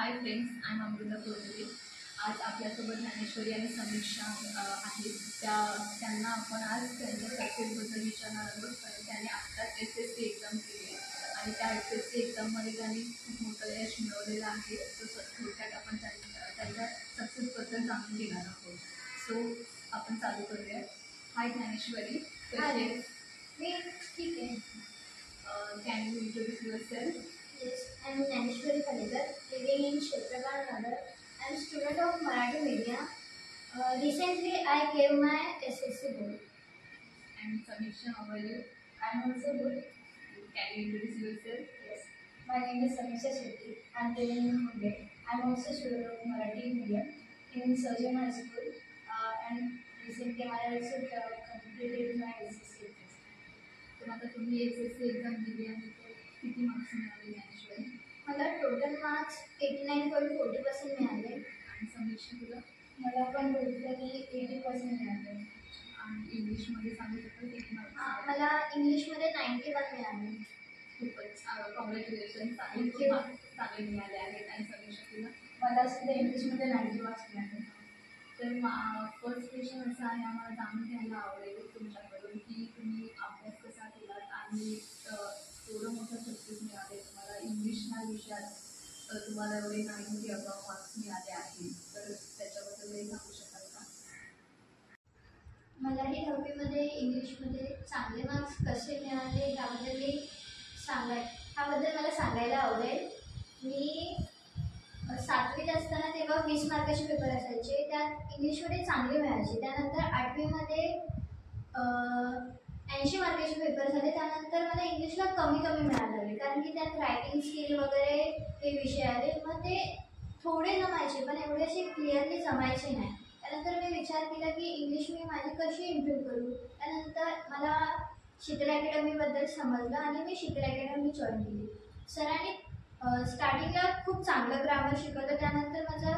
High friends, I am Amruta Korde. आज आपल्यासोबत ज्ञानेश्वरी आणि समीक्षा आहेत. त्यांना आपण आज त्यांच्या सक्सेसबद्दल विचारणार आहोत. कारण त्याने आत्ताच SSC एक्झाम केली आहे आणि त्या SSC एक्झाममध्ये त्यांनी खूप मोठं यश मिळवलेलं आहे. तो थोडक्यात आपण त्यांच्या सक्सेसबद्दल जाणून घेणार आहोत. सो आपण चालू करूया. हाय ज्ञानेश्वरी. मी ठीक आहे. Can you introduce yourself? Yes, I am Naneshwari Panigar, living in Kshetragar, Nagar. I am student of Marathi medium. Recently, I gave my SSC board. And Samiksha, how are you? I am also good. Can you introduce yourself? Yes, my name is Samiksha Shetty. I am living in Mumbai. I am also student of Marathi medium in Surgeon High School. And recently, I also completed my SSC test. तर आता तुम्ही SSC exam दिली आहे तर किती marks मिळाले ज्ञानेश्वरी? मला total marks 89.40% मिळाले. आणि समीक्षा तुला? मला पण टोटली 80% मिळाले. आणि इंग्लिशमध्ये सांगू शकतो किती मार्क्स? मला इंग्लिशमध्ये 91 मिळाले. खूपच कॉंग्रॅच्युलेशन. चांगले मिळाले आहेत. आणि समीक्षा तुला? मला सुद्धा इंग्लिशमध्ये 90 मार्क्स मिळाले. तर फर्स्ट क्वेश्चन असं आहे, आम्हाला जाणून घ्यायला आवडेल तुमच्याकडून की तुम्ही अभ्यास कसा केलात आणि एवढं मोठं सक्सेस मिळाले तुम्हाला इंग्लिश ह्या विषयात. तुम्हाला एवढे 90 अबाव मार्क्स मिळाले आहेत, तर त्याच्याबद्दल सांगू शकाल का? मलाही 10वीमध्ये इंग्लिशमध्ये चांगले मार्क्स कसे मिळाले ह्याबद्दल मला सांगायला आवडेल. मी 7वीत असताना तेव्हा 20 मार्काचे पेपर असायचे, त्यात इंग्लिशमध्ये चांगले मिळायचे. त्यानंतर 8वीमध्ये 80 मार्काचे पेपर झाले. त्यानंतर मला इंग्लिशला कमी मिळायला लागले, कारण की त्यात रायटिंग स्किल वगैरे हे विषय आले. मग ते थोडे जमायचे पण एवढे असे क्लिअरली जमायचे नाही. त्यानंतर मी विचार केला की इंग्लिश मी माझी कशी इम्प्रूव्ह करू. त्यानंतर मला शीतल अकॅडमीबद्दल समजलं आणि मी शीतल अकॅडमी जॉईन केली. सरांनी स्टार्टिंगला खूप चांगलं ग्रामर शिकवलं. त्यानंतर माझं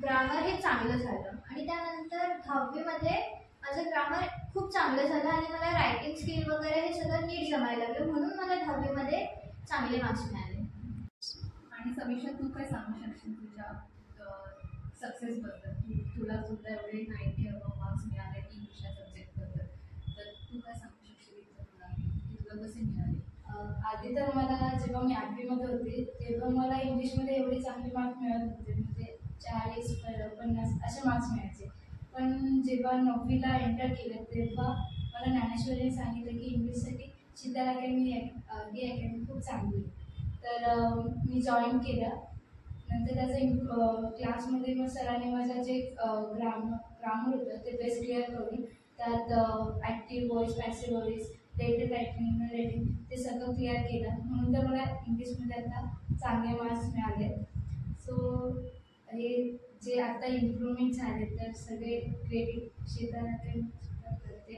ग्रामर हे चांगलं झालं आणि त्यानंतर 10वीमध्ये माझं ग्रामर खूप चांगलं झालं आणि मला रायटिंग स्किल वगैरे हे सगळं नीट जमायला लागलं. म्हणून मला 10वीमध्ये चांगले मार्क्स मिळाले. आणि समीक्षा, तू काय सांगू शकशील तुझ्या सक्सेसबद्दल? तुला सुद्धा एवढे 90 अबाव मार्क्स मिळाले इंग्लिश या सब्जेक्टबद्दल, तर तू काय सांगू शकशील तुला की तुला कसे मिळाले? आधी तर मला जेव्हा मी 8वीमध्ये होते तेव्हा मला इंग्लिशमध्ये एवढे चांगले मार्क्स मिळत होते, म्हणजे 40, 50 असे मार्क्स मिळायचे. पण जेव्हा 9वीला एंटर केलं तेव्हा मला ज्ञानेश्वरीने सांगितलं की इंग्लिशसाठी शीतल अकॅडमी ही अकॅडमी खूप चांगली आहे. तर मी जॉईन केलं. नंतर त्याचं क्लासमध्ये मग सरांनी माझं जे ग्रामर होतं ते बेस क्लिअर करून त्यात active voice, passive voice, letter writing ते सगळं क्लिअर केलं. म्हणून तर मला इंग्लिशमध्ये आता चांगले मार्क्स मिळाले. सो हे जे आता इम्प्रूव्हमेंट झाले तर सगळे क्रेडिट शीतल अकॅडमी करते.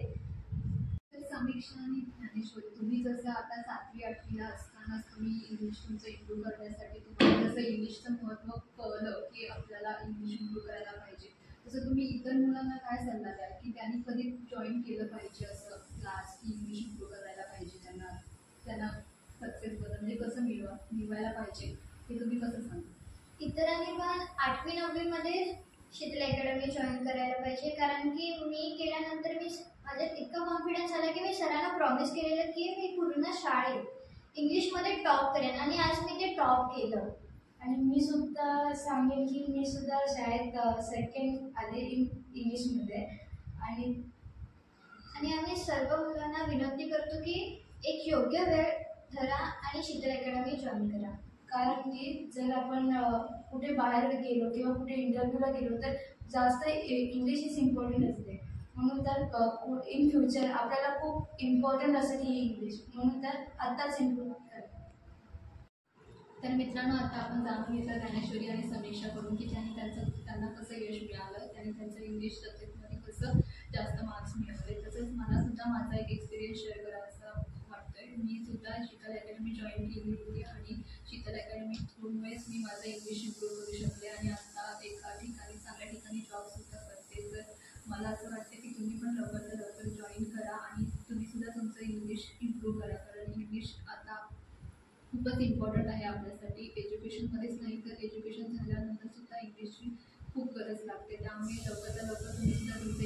तर समीक्षा आणि ज्ञानेश्वरी, तुम्ही जसं आता 7वी 8वीला असतानाच तुम्ही इंग्लिश तुमचं इम्प्रूव्ह करण्यासाठी तुम्हाला जसं इंग्लिशचं महत्त्व कळलं की आपल्याला इंग्लिश इम्प्रूव्ह करायला पाहिजे, तसं तुम्ही इतर मुलांना काय सल्ला द्याल की त्यांनी कधी जॉईन केलं पाहिजे असं क्लास की इंग्लिश इम्प्रूव्ह करायला पाहिजे? त्यांना सक्सेसबद्दल म्हणजे कसं मिळवायला पाहिजे हे तुम्ही कसं सांगा? इतरांनी पण 8वी 9वीमध्ये शीतल अकॅडमी जॉईन करायला पाहिजे, कारण की मी केल्यानंतर माझ्यात इतका कॉन्फिडन्स आला की मी सरांना प्रॉमिस केलेलं की मी पूर्ण शाळेत इंग्लिशमध्ये टॉप करेन आणि आज मी ते टॉप केलं. आणि मी सुद्धा सांगेन की मी सुद्धा शाळेत सेकंड आले इंग्लिशमध्ये. आणि आम्ही सर्व मुलांना विनंती करतो की एक योग्य वेळ धरा आणि शीतल अकॅडमी जॉईन करा. कारण की जर आपण कुठे बाहेर गेलो किंवा कुठे इंटरव्ह्यूला गेलो तर जास्त इंग्लिश इज इम्पॉर्टंट असते. म्हणून तर इन फ्युचर आपल्याला खूप इम्पॉर्टंट असेल ही इंग्लिश, म्हणून तर आत्ताच इम्प्रूव्ह करा. तर मित्रांनो, आता आपण जाणून घेतलं ज्ञानेश्वरी आणि समीक्षाकडून की त्यांना कसं यश मिळालं, त्यांनी त्यांचं इंग्लिश सब्जेक्टमध्ये कसं जास्त मार्क्स मिळवले. तसंच मला सुद्धा माझा एक एक्सपिरियन्स शेअर करायचा वाटतोय. मी सुद्धा शीतल अकॅडमी जॉईन केली होती आणि शीतल अकॅडमी थ्रूमुळेच मी माझं इंग्लिश इम्प्रूव्ह करू शकले आणि आता एका ठिकाणी चांगल्या ठिकाणी जॉबसुद्धा करते. तर मला असं वाटतं की तुम्ही पण लवकरात लवकर जॉईन करा आणि तुम्ही सुद्धा तुमचं इंग्लिश इम्प्रूव्ह करा, कारण इंग्लिश आता खूपच इम्पॉर्टंट आहे आपल्यासाठी. एज्युकेशनमध्येच नाही तर एज्युकेशन झालं गरज लागते. त्यामुळे लवकरात लवकर तुम्ही सुद्धा रिझल्ट